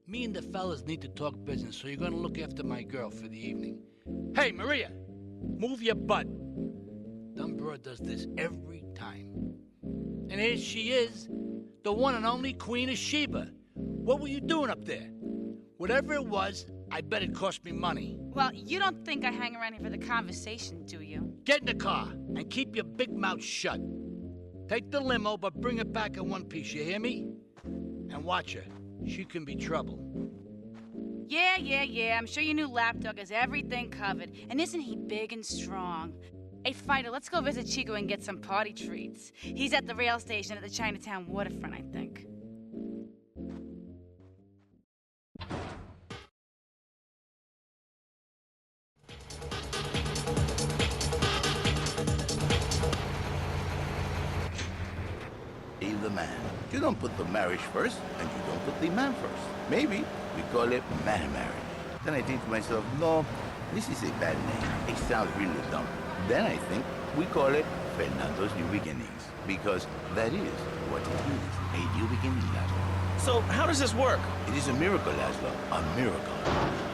Me and the fellas need to talk business, so you're gonna look after my girl for the evening. Hey, Maria! Move your butt! Dumb broad does this every time. And here she is, the one and only Queen of Sheba. What were you doing up there? Whatever it was, I bet it cost me money. Well, you don't think I hang around here for the conversation, do you? Get in the car and keep your big mouth shut. Take the limo, but bring it back in one piece, you hear me? And watch her. She can be trouble. Yeah. I'm sure your new lapdog has everything covered. And isn't he big and strong? Hey, Fido, let's go visit Chico and get some party treats. He's at the rail station at the Chinatown waterfront, I think. Be the man. You don't put the marriage first, and you don't put the man first. Maybe we call it man marriage. Then I think to myself, no, this is a bad name. It sounds really dumb. Then I think we call it Fernando's New Beginnings, because that is what it is, a new beginning, Laszlo. So how does this work? It is a miracle, Laszlo, a miracle.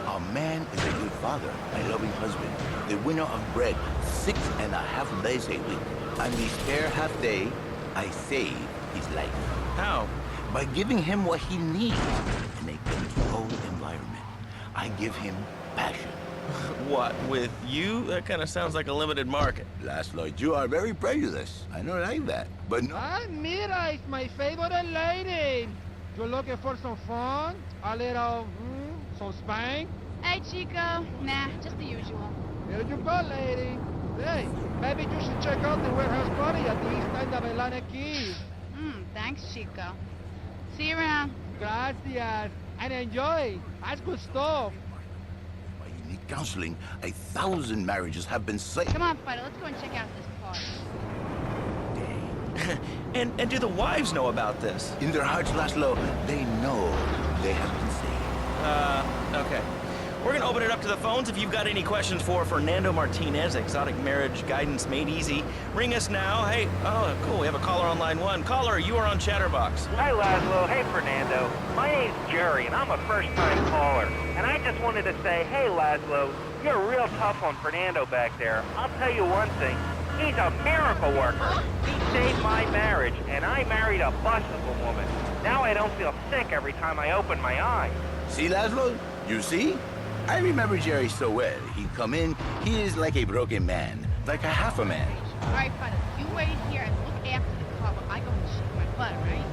A man is a good father, a loving husband, the winner of bread 6.5 days a week. On the spare half day, I save his life. How? By giving him what he needs in a controlled environment. I give him passion. What, with you? That kind of sounds like a limited market. Laszlo, you are very prejudiced. I don't like that. But no. Ah, mira, it's my favorite lady. You looking for some fun? A little, some spank? Hey, Chico. Nah, just the usual. Here you go, lady. Hey, maybe you should check out the warehouse party at the East End of Atlantic Keys. Thanks, Chico. See you around. Gracias. And enjoy. That's good stuff. Why you need counseling. 1,000 marriages have been saved. Come on, Fido, let's go and check out this party. And do the wives know about this? In their hearts, Laszlo, they know they have been saved. Okay. We're gonna open it up to the phones. If you've got any questions for Fernando Martinez, Exotic Marriage Guidance Made Easy, ring us now. Hey, oh, cool, we have a caller on line 1. Caller, you are on Chatterbox. Hi, Laszlo. Hey, Fernando. My name's Jerry, and I'm a first-time caller. And I just wanted to say, hey, Laszlo, you're real tough on Fernando back there. I'll tell you one thing. He's a miracle worker. He saved my marriage, and I married a bustable woman. Now I don't feel sick every time I open my eyes. See, Laszlo? You see? I remember Jerry so well. He'd come in, he is like a broken man, like a half a man. All right, Fido, you wait here and look after the car while I go and shake my butt, right?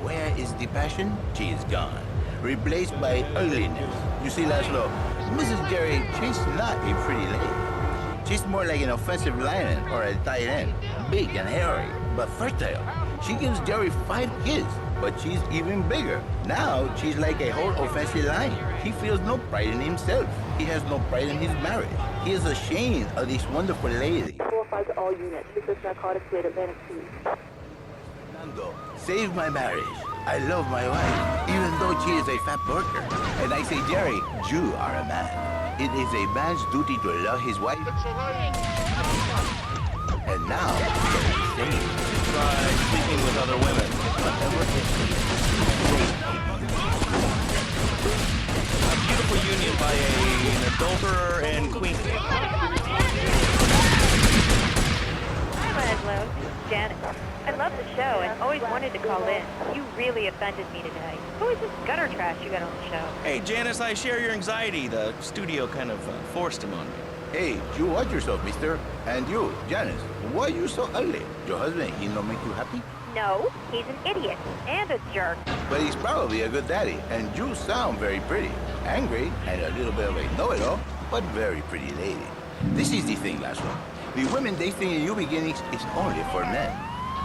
Where is the passion? She is gone, replaced by ugliness. You see, Laszlo, Mrs. Jerry, she's not a pretty lady. She's more like an offensive lion or a tight end, big and hairy, but fertile. She gives Jerry 5 kids, but she's even bigger. Now, she's like a whole offensive lion. He feels no pride in himself. He has no pride in his marriage. He is ashamed of this wonderful lady. 4-5 to all units. Research narcotics rate Atlantic Keys. Fernando, save my marriage. I love my wife, even though she is a fat worker. And I say, Jerry, you are a man. It is a man's duty to love his wife. And now, Try sleeping with other women. whatever it is. A beautiful union by an adulterer and queen. Hi, Laszlo. This is Janet. I love the show and always wanted to call in. You really offended me today. Who is this gutter trash you got on the show? Hey, Janice, I share your anxiety. The studio kind of forced him on me. Hey, you watch yourself, mister. And you, Janice, why you so ugly? Your husband, he don't make you happy? No, he's an idiot and a jerk. But he's probably a good daddy, and you sound very pretty. Angry, and a little bit of a know-it-all, but very pretty lady. This is the thing, Laszlo. The women they think in New Beginnings is only for men.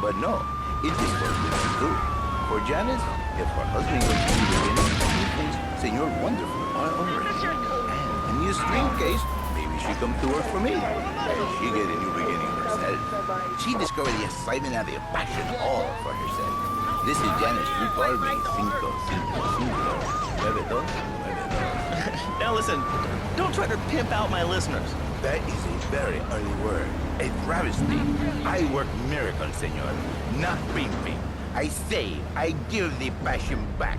But no, it is for women too. For Janice, if her husband goes to New Beginnings, he thinks Senor Wonderful all over it. And in this dream case, maybe she come to work for me, and she get a new beginning herself. She discovered the excitement and the passion all for herself. This is Janice. You call me Cinco, Cinco, Cinco. 92, 92. Now listen, don't try to pimp out my listeners. That is a very early word. A travesty. I work miracles, senor. Not pimping. I say, I give the passion back.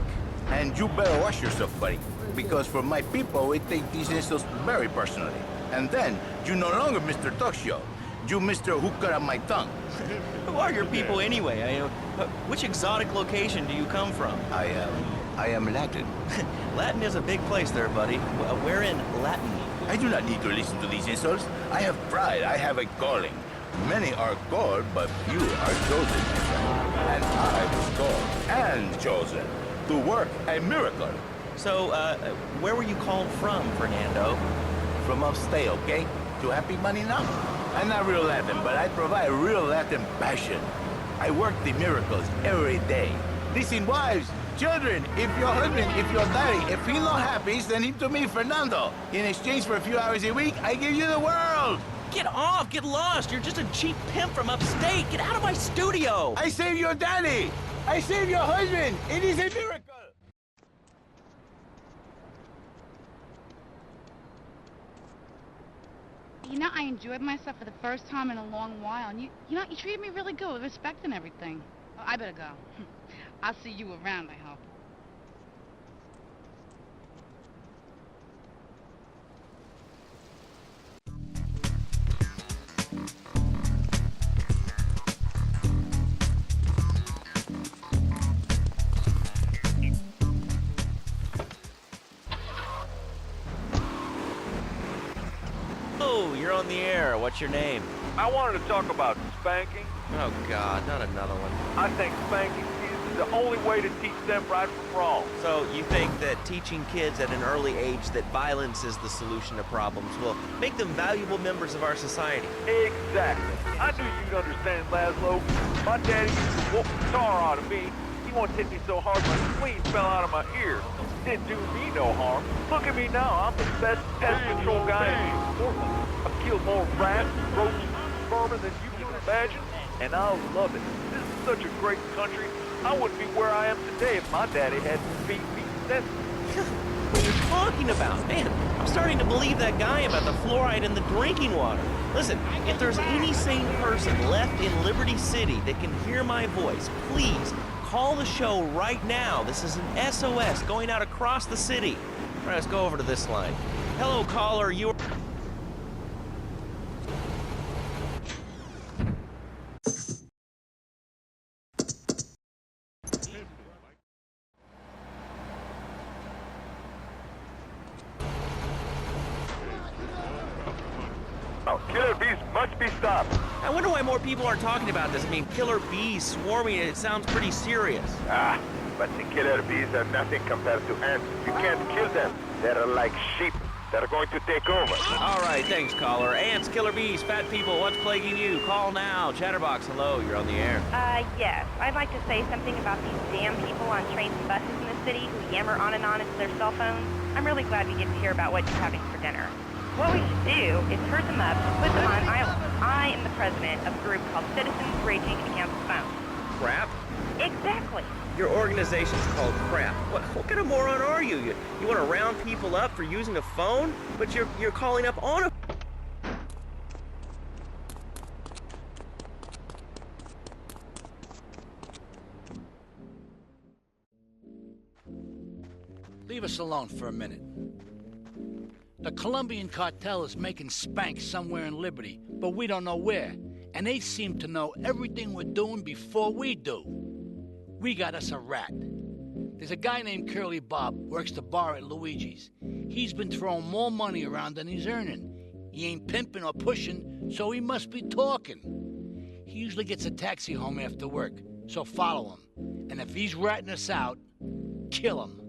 And you better watch yourself, buddy, because for my people, we take these insults very personally. And then, you no longer Mr. Talk Show. You Mr. Who Cut Out My Tongue. Who are your people anyway? Which exotic location do you come from? I am Latin. Latin is a big place there, buddy. Where in Latin? I do not need to listen to these insults. I have pride. I have a calling. Many are called, but few are chosen, my friend. And I was called and chosen to work a miracle. So, where were you called from, Fernando? From upstate, okay? To Happy Money now. I'm not real Latin, but I provide real Latin passion. I work the miracles every day. Listen, wives, children, if your husband, if your daddy, if he's not happy, send him to me, Fernando. In exchange for a few hours a week, I give you the world. Get off! Get lost! You're just a cheap pimp from upstate! Get out of my studio! I save your daddy! I save your husband! It is a miracle! You know, I enjoyed myself for the first time in a long while, and you treated me really good with respect and everything. Oh, I better go. I'll see you around, I hope. Oh, you're on the air. What's your name? I wanted to talk about spanking. Oh, God, not another one. I think spanking kids is the only way to teach them right from wrong. So, you think that teaching kids at an early age that violence is the solution to problems will make them valuable members of our society? Exactly. I knew you'd understand, Laszlo. My daddy used to whoop the tar out of me. He once hit me so hard my spleen fell out of my ear. Didn't do me no harm. Look at me now. I'm the best pest control guy in Portland. I've killed more rats, roaches, and vermin than you can imagine, and I love it. This is such a great country. I wouldn't be where I am today if my daddy hadn't beat me senseless. What are you talking about? Man, I'm starting to believe that guy about the fluoride in the drinking water. Listen, if there's any sane person left in Liberty City that can hear my voice, please call the show right now. This is an SOS going out across the city. All right, let's go over to this line. Hello, caller. You are... Oh, killer bees must be stopped. I wonder why more people aren't talking about this. I mean, killer bees swarming, it sounds pretty serious. Ah, but the killer bees are nothing compared to ants. You can't kill them. They're like sheep. They're going to take over. All right, thanks, caller. Ants, killer bees, fat people, what's plaguing you? Call now. Chatterbox, hello, you're on the air. Yes. I'd like to say something about these damn people on trains and buses in the city who yammer on and on into their cell phones. I'm really glad we get to hear about what you're having for dinner. What we should do is herd them up, put them on islands. I am the president of a group called Citizens Raging Against the Phone. Crap? Exactly. Your organization's called Crap. What kind of moron are you? You want to round people up for using a phone? But you're calling up on a... Leave us alone for a minute. The Colombian cartel is making spank somewhere in Liberty, but we don't know where. And they seem to know everything we're doing before we do. We got us a rat. There's a guy named Curly Bob, works the bar at Luigi's. He's been throwing more money around than he's earning. He ain't pimping or pushing, so he must be talking. He usually gets a taxi home after work, so follow him. And if he's ratting us out, kill him.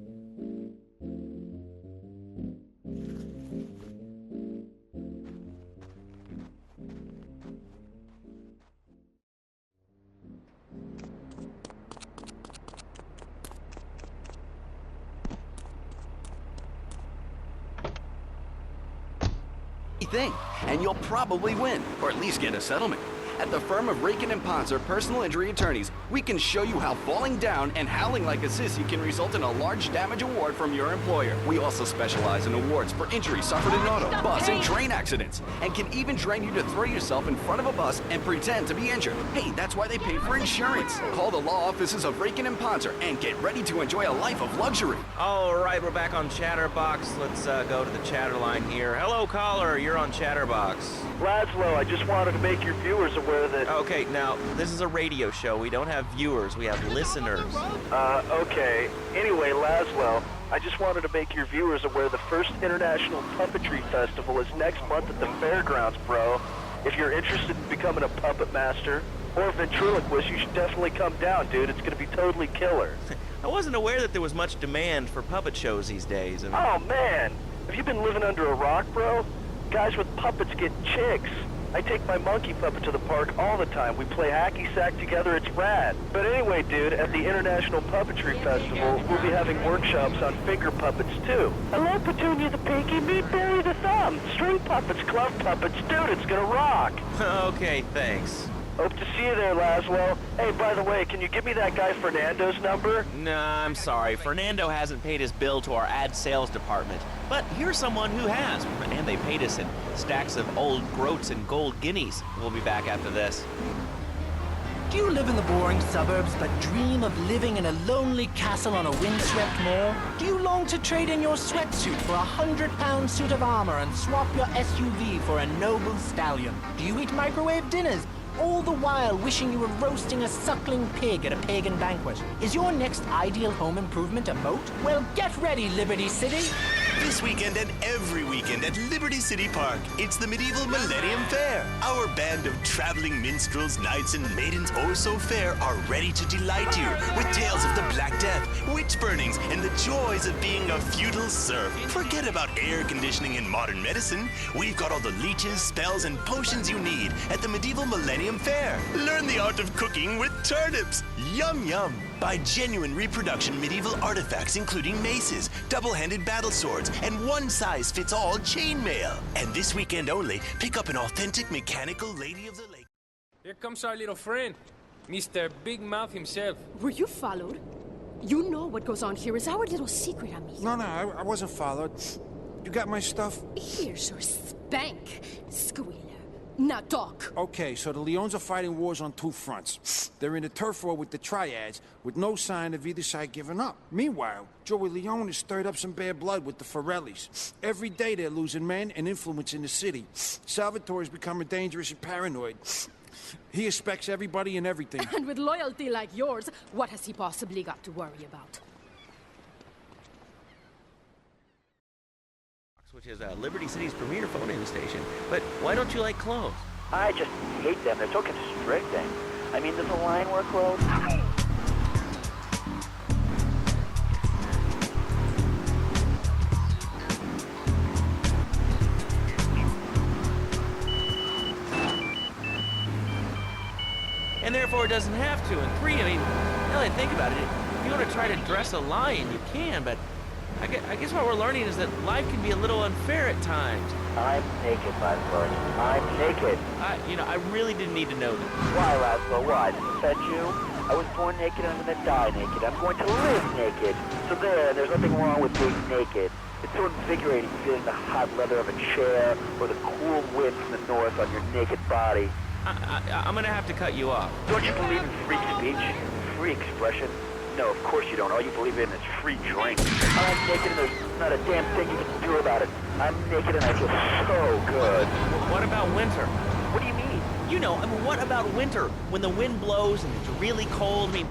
Thing, and you'll probably win, or at least get a settlement. At the firm of Rakin & Ponser Personal Injury Attorneys, we can show you how falling down and howling like a sissy can result in a large damage award from your employer. We also specialize in awards for injuries suffered in auto, bus, and train accidents, and can even train you to throw yourself in front of a bus and pretend to be injured. Hey, that's why they pay for insurance. Call the law offices of Rakin & Ponser and get ready to enjoy a life of luxury. All right, we're back on Chatterbox. Let's go to the chatter line here. Hello, caller. You're on Chatterbox. Laszlo, I just wanted to make your viewers aware that... Okay, now, this is a radio show. We don't have viewers. We have listeners. Okay. Anyway, Laszlo, I just wanted to make your viewers aware the first International Puppetry Festival is next month at the fairgrounds, bro. If you're interested in becoming a puppet master or a ventriloquist, you should definitely come down, dude. It's going to be totally killer. I wasn't aware that there was much demand for puppet shows these days. I mean... Oh, man. Have you been living under a rock, bro? Guys with puppets get chicks. I take my monkey puppet to the park all the time. We play hacky sack together. It's rad. But anyway, dude, at the International Puppetry Festival, we'll be having workshops on finger puppets, too. Hello, Petunia the Pinky. Meet Barry the Thumb. String puppets, glove puppets. Dude, it's gonna rock. Okay, thanks. Hope to see you there, Laszlo. Hey, by the way, can you give me that guy Fernando's number? Nah, I'm sorry. Fernando hasn't paid his bill to our ad sales department. But here's someone who has, and they paid us in stacks of old groats and gold guineas. We'll be back after this. Do you live in the boring suburbs but dream of living in a lonely castle on a windswept moor? Do you long to trade in your sweatsuit for a 100-pound suit of armor and swap your SUV for a noble stallion? Do you eat microwave dinners, all the while wishing you were roasting a suckling pig at a pagan banquet? Is your next ideal home improvement a moat? Well, get ready, Liberty City! This weekend and every weekend at Liberty City Park, it's the Medieval Millennium Fair. Our band of traveling minstrels, knights, and maidens oh so fair are ready to delight you with tales of the Black Death, witch burnings, and the joys of being a feudal serf. Forget about air conditioning and modern medicine. We've got all the leeches, spells, and potions you need at the Medieval Millennium Fair. Learn the art of cooking with turnips. Yum yum. Buy genuine reproduction medieval artifacts including maces, double-handed battle swords, and one-size-fits-all chainmail. And this weekend only, pick up an authentic mechanical Lady of the Lake. Here comes our little friend, Mr. Big Mouth himself. Were you followed? You know what goes on here is our little secret, amigo. No, I wasn't followed. You got my stuff? Here's your spank, squealer. Now talk. Okay, so the Leons are fighting wars on two fronts. They're in a turf war with the Triads, with no sign of either side giving up. Meanwhile, Joey Leone has stirred up some bad blood with the Forellis. Every day they're losing men and influence in the city. Salvatore's becoming dangerous and paranoid. He expects everybody and everything. And with loyalty like yours, what has he possibly got to worry about? Which is Liberty City's premier phone-in station. But why don't you like clothes? I just hate them. They're so constricting. I mean, does the line work well? And therefore it doesn't have to. And 3, I mean, now that I think about it, if you want to try to dress a lion, you can, but I guess what we're learning is that life can be a little unfair at times. I'm naked, Laszlo. I'm naked. I really didn't need to know that. Why, Laszlo? Why? Does it offend you? I was born naked and I'm gonna die naked. I'm going to live naked. So there's nothing wrong with being naked. It's so invigorating feeling the hot leather of a chair or the cool wind from the north on your naked body. I'm gonna have to cut you off. Don't you believe in free speech? Free expression? No, of course you don't. All you believe in is free drink. I'm naked and there's not a damn thing you can do about it. I'm naked and I feel so good. What about winter? What do you mean? You know, I mean, what about winter? When the wind blows and it's really cold, I mean,